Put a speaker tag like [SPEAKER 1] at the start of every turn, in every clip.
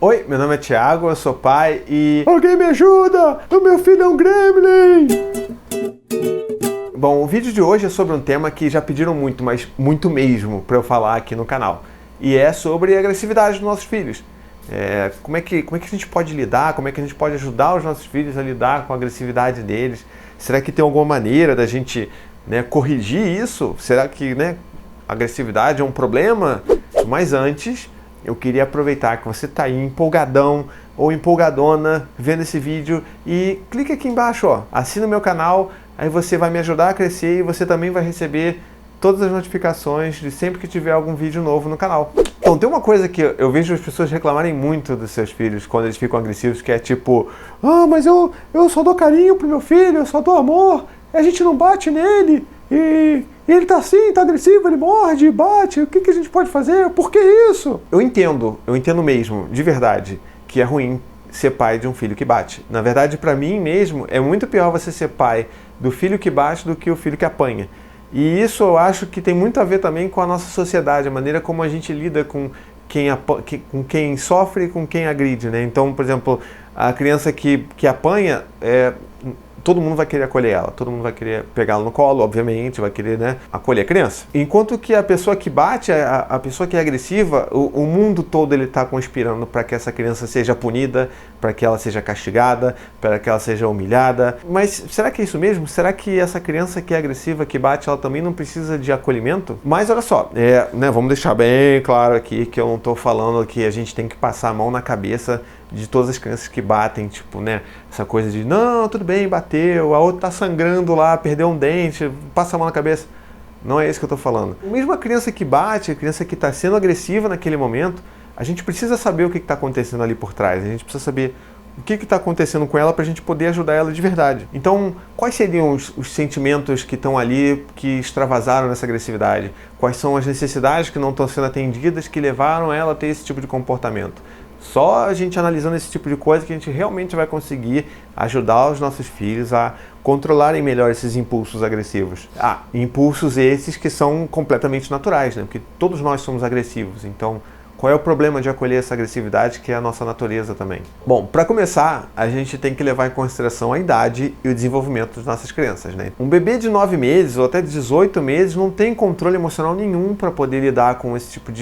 [SPEAKER 1] Oi, meu nome é Thiago, eu sou pai e... Alguém me ajuda! O meu filho é um gremlin! Bom, o vídeo de hoje é sobre um tema que já pediram muito, mas muito mesmo, para eu falar aqui no canal. E é sobre a agressividade dos nossos filhos. Como é que a gente pode lidar, como é que a gente pode ajudar os nossos filhos a lidar com a agressividade deles? Será que tem alguma maneira da gente, corrigir isso? Será que a agressividade é um problema? Mas antes, eu queria aproveitar que você está aí empolgadão ou empolgadona vendo esse vídeo e clica aqui embaixo, ó, assina o meu canal, aí você vai me ajudar a crescer e você também vai receber todas as notificações de sempre que tiver algum vídeo novo no canal. Então tem uma coisa que eu vejo as pessoas reclamarem muito dos seus filhos quando eles ficam agressivos, que é tipo, mas eu só dou carinho pro meu filho, eu só dou amor, a gente não bate nele, e ele tá assim, tá agressivo, ele morde, bate, o que a gente pode fazer? Por que isso? Eu entendo mesmo, de verdade, que é ruim ser pai de um filho que bate. Na verdade, pra mim mesmo, é muito pior você ser pai do filho que bate do que o filho que apanha. E isso eu acho que tem muito a ver também com a nossa sociedade, a maneira como a gente lida com quem sofre e com quem agride, né? Então, por exemplo, a criança que apanha, todo mundo vai querer acolher ela, todo mundo vai querer pegá-la no colo, obviamente, vai querer acolher a criança. Enquanto que a pessoa que bate, a pessoa que é agressiva, o mundo todo ele está conspirando para que essa criança seja punida, para que ela seja castigada, para que ela seja humilhada. Mas será que é isso mesmo? Será que essa criança que é agressiva, que bate, ela também não precisa de acolhimento? Mas olha só, vamos deixar bem claro aqui que eu não estou falando que a gente tem que passar a mão na cabeça de todas as crianças que batem, tipo, essa coisa de, não, tudo bem, bateu, a outra tá sangrando lá, perdeu um dente, passa a mão na cabeça. Não é isso que eu tô falando. Mesmo a criança que bate, a criança que está sendo agressiva naquele momento, a gente precisa saber o que está acontecendo ali por trás, a gente precisa saber o que está acontecendo com ela para a gente poder ajudar ela de verdade. Então, quais seriam os sentimentos que estão ali, que extravasaram nessa agressividade? Quais são as necessidades que não estão sendo atendidas, que levaram ela a ter esse tipo de comportamento? Só a gente analisando esse tipo de coisa que a gente realmente vai conseguir ajudar os nossos filhos a controlarem melhor esses impulsos agressivos. Impulsos esses que são completamente naturais, Porque todos nós somos agressivos, então qual é o problema de acolher essa agressividade que é a nossa natureza também? Bom, para começar, a gente tem que levar em consideração a idade e o desenvolvimento das nossas crianças, Um bebê de 9 meses ou até 18 meses não tem controle emocional nenhum para poder lidar com esse tipo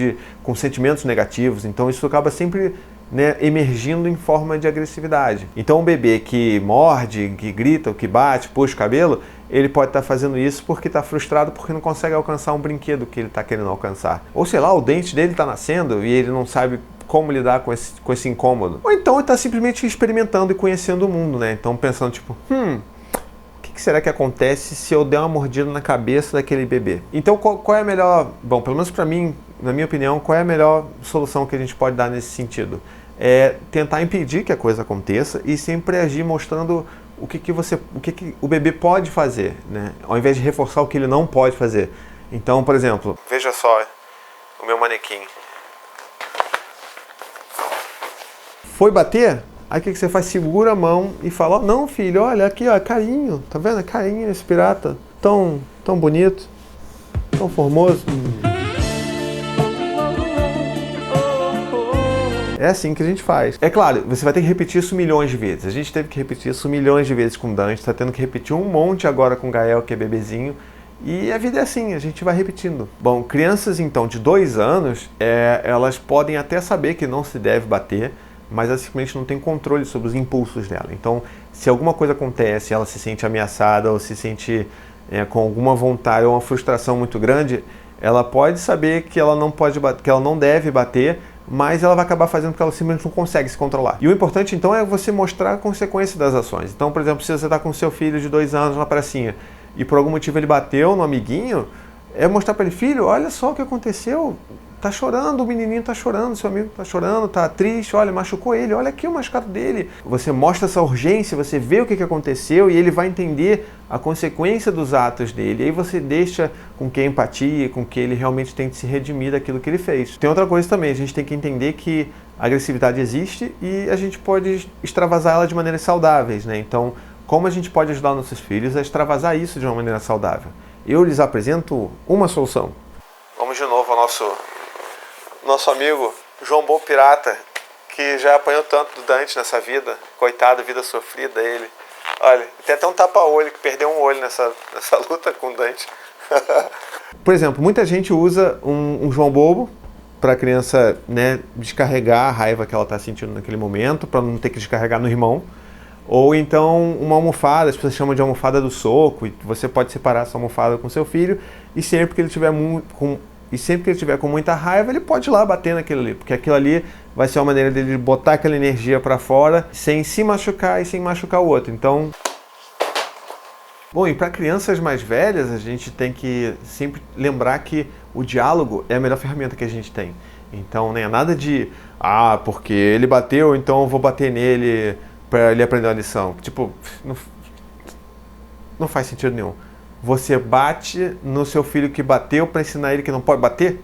[SPEAKER 1] com sentimentos negativos, então isso acaba sempre emergindo em forma de agressividade. Então um bebê que morde, que grita, que bate, puxa o cabelo, ele pode estar fazendo isso porque está frustrado porque não consegue alcançar um brinquedo que ele está querendo alcançar. Ou sei lá, o dente dele está nascendo e ele não sabe como lidar com esse incômodo. Ou então ele está simplesmente experimentando e conhecendo o mundo, Então pensando tipo, o que será que acontece se eu der uma mordida na cabeça daquele bebê? Então qual é a melhor, bom, pelo menos para mim, na minha opinião, qual é a melhor solução que a gente pode dar nesse sentido? É tentar impedir que a coisa aconteça e sempre agir mostrando o que o bebê pode fazer, Ao invés de reforçar o que ele não pode fazer. Então, por exemplo, veja só o meu manequim. Foi bater? Aí o que você faz? Segura a mão e fala, não filho, olha aqui, ó, carinho, tá vendo? Carinho esse pirata, tão bonito, tão formoso. É assim que a gente faz. É claro, você vai ter que repetir isso milhões de vezes. A gente teve que repetir isso milhões de vezes com o Dan, a gente está tendo que repetir um monte agora com o Gael, que é bebezinho. E a vida é assim, a gente vai repetindo. Bom, crianças então de 2 anos, elas podem até saber que não se deve bater, mas ela simplesmente não tem controle sobre os impulsos dela. Então, se alguma coisa acontece, ela se sente ameaçada ou se sente com alguma vontade ou uma frustração muito grande, ela pode saber que ela não pode bater, que ela não deve bater, mas ela vai acabar fazendo porque ela simplesmente não consegue se controlar. E o importante então é você mostrar a consequência das ações. Então, por exemplo, se você está com seu filho de 2 anos na pracinha e por algum motivo ele bateu no amiguinho, é mostrar para ele, filho, olha só o que aconteceu, tá chorando, o menininho tá chorando, seu amigo tá chorando, tá triste, olha, machucou ele, olha aqui o machucado dele. Você mostra essa urgência, você vê o que aconteceu e ele vai entender a consequência dos atos dele. E aí você deixa com que a empatia, com que ele realmente tente se redimir daquilo que ele fez. Tem outra coisa também, a gente tem que entender que a agressividade existe e a gente pode extravasar ela de maneiras saudáveis, Então, como a gente pode ajudar nossos filhos a extravasar isso de uma maneira saudável? Eu lhes apresento uma solução. Vamos de novo ao nosso amigo João Bom Pirata, que já apanhou tanto do Dante nessa vida. Coitado, vida sofrida ele. Olha, tem até um tapa-olho que perdeu um olho nessa luta com o Dante. Por exemplo, muita gente usa um João Bobo para a criança, né, descarregar a raiva que ela está sentindo naquele momento, para não ter que descarregar no irmão. Ou então uma almofada, as pessoas chamam de almofada do soco, e você pode separar essa almofada com seu filho, e sempre que ele tiver com muita raiva, ele pode ir lá bater naquilo ali, porque aquilo ali vai ser uma maneira dele botar aquela energia para fora, sem se machucar e sem machucar o outro. Então, bom, e para crianças mais velhas, a gente tem que sempre lembrar que o diálogo é a melhor ferramenta que a gente tem. Então, nem é nada de, porque ele bateu, então eu vou bater nele para ele aprender uma lição. Tipo, não faz sentido nenhum. Você bate no seu filho que bateu para ensinar ele que não pode bater?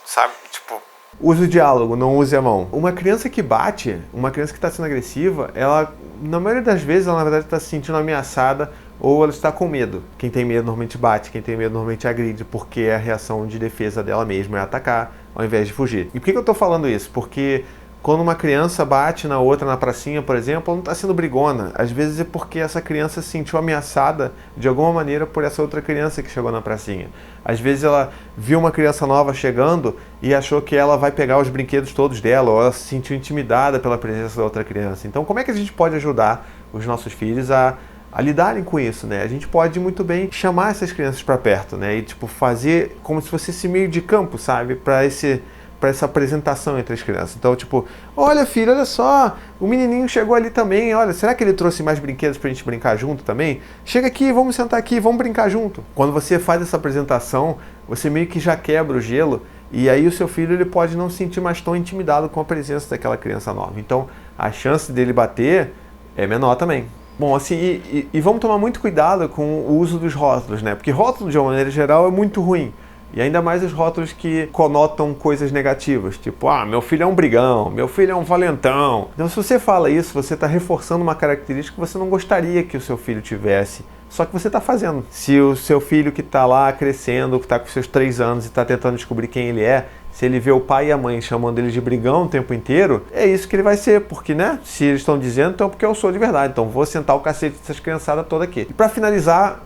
[SPEAKER 1] Sabe? Tipo, use o diálogo, não use a mão. Uma criança que bate, uma criança que está sendo agressiva, ela, na maioria das vezes, ela na verdade está se sentindo ameaçada ou ela está com medo. Quem tem medo normalmente bate, quem tem medo normalmente agride, porque a reação de defesa dela mesma é atacar ao invés de fugir. E por que eu estou falando isso? Porque quando uma criança bate na outra na pracinha, por exemplo, ela não está sendo brigona. Às vezes é porque essa criança se sentiu ameaçada de alguma maneira por essa outra criança que chegou na pracinha. Às vezes ela viu uma criança nova chegando e achou que ela vai pegar os brinquedos todos dela, ou ela se sentiu intimidada pela presença da outra criança. Então, como é que a gente pode ajudar os nossos filhos a lidarem com isso, né? A gente pode muito bem chamar essas crianças para perto, né? E tipo fazer como se fosse esse meio de campo, sabe? Para essa apresentação entre as crianças. Então, tipo, olha filho, olha só, o menininho chegou ali também, olha, será que ele trouxe mais brinquedos pra gente brincar junto também? Chega aqui, vamos sentar aqui, vamos brincar junto. Quando você faz essa apresentação, você meio que já quebra o gelo, e aí o seu filho ele pode não se sentir mais tão intimidado com a presença daquela criança nova. Então, a chance dele bater é menor também. Bom, assim, e vamos tomar muito cuidado com o uso dos rótulos, né? Porque rótulo, de uma maneira geral, é muito ruim. E ainda mais os rótulos que conotam coisas negativas, tipo, meu filho é um brigão, meu filho é um valentão. Então, se você fala isso, você está reforçando uma característica que você não gostaria que o seu filho tivesse, só que você está fazendo. Se o seu filho que está lá crescendo, que está com seus 3 anos e está tentando descobrir quem ele é, se ele vê o pai e a mãe chamando ele de brigão o tempo inteiro, é isso que ele vai ser, porque, né, se eles estão dizendo, então é porque eu sou de verdade, então vou sentar o cacete dessas criançadas toda aqui. E para finalizar,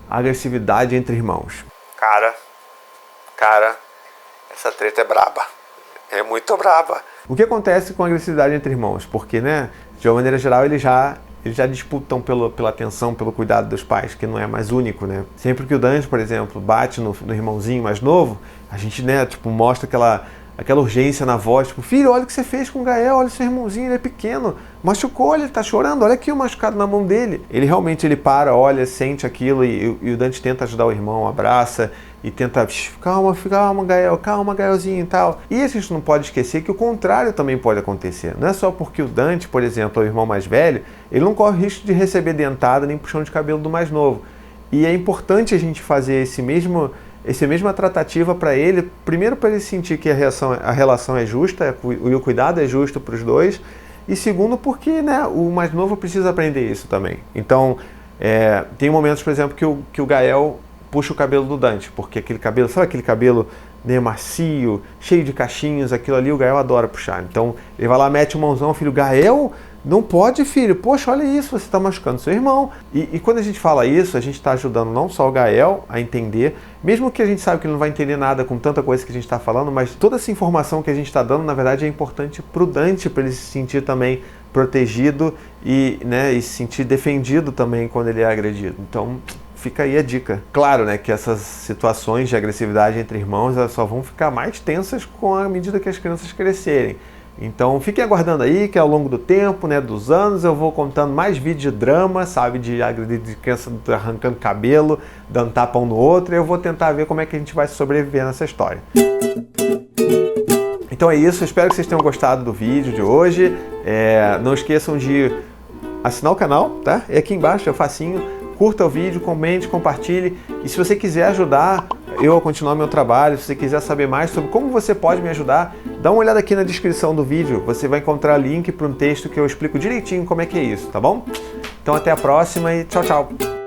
[SPEAKER 1] a agressividade entre irmãos. Cara, essa treta é braba. É muito braba. O que acontece com a agressividade entre irmãos? Porque, né, de uma maneira geral, eles já disputam pela atenção, pelo cuidado dos pais, que não é mais único, né? Sempre que o Dante, por exemplo, bate no irmãozinho mais novo, a gente, né, tipo, mostra aquela urgência na voz, tipo, filho, olha o que você fez com o Gael, olha o seu irmãozinho, ele é pequeno, machucou, ele tá chorando, olha aqui o machucado na mão dele. Ele realmente, ele para, olha, sente aquilo e o Dante tenta ajudar o irmão, abraça e tenta, calma, Gael, calma, Gaelzinho e tal. E a gente não pode esquecer que o contrário também pode acontecer. Não é só porque o Dante, por exemplo, é o irmão mais velho, ele não corre risco de receber dentada nem puxão de cabelo do mais novo. E é importante a gente fazer essa mesma tratativa para ele, primeiro para ele sentir que a relação é justa e o cuidado é justo para os dois, e segundo porque, né, o mais novo precisa aprender isso também. Então, tem momentos, por exemplo, que o Gael puxa o cabelo do Dante, porque aquele cabelo, sabe aquele cabelo, né, macio, cheio de cachinhos, aquilo ali o Gael adora puxar. Então, ele vai lá, mete o mãozão, filho, Gael, não pode, filho, poxa, olha isso, você está machucando seu irmão. E quando a gente fala isso, a gente está ajudando não só o Gael a entender, mesmo que a gente sabe que ele não vai entender nada com tanta coisa que a gente está falando, mas toda essa informação que a gente está dando, na verdade, é importante para o Dante, para ele se sentir também protegido e se sentir defendido também quando ele é agredido. Então, fica aí a dica. Claro, né, que essas situações de agressividade entre irmãos, elas só vão ficar mais tensas com a medida que as crianças crescerem. Então fiquem aguardando aí que ao longo do tempo, né, dos anos, eu vou contando mais vídeos de drama, sabe, de criança arrancando cabelo, dando tapa um no outro, e eu vou tentar ver como é que a gente vai sobreviver nessa história. Então é isso, espero que vocês tenham gostado do vídeo de hoje. Não esqueçam de assinar o canal, tá? É aqui embaixo, é facinho. Curta o vídeo, comente, compartilhe. E se você quiser ajudar eu a continuar meu trabalho, se você quiser saber mais sobre como você pode me ajudar, dá uma olhada aqui na descrição do vídeo. Você vai encontrar link para um texto que eu explico direitinho como é que é isso, tá bom? Então até a próxima e tchau, tchau!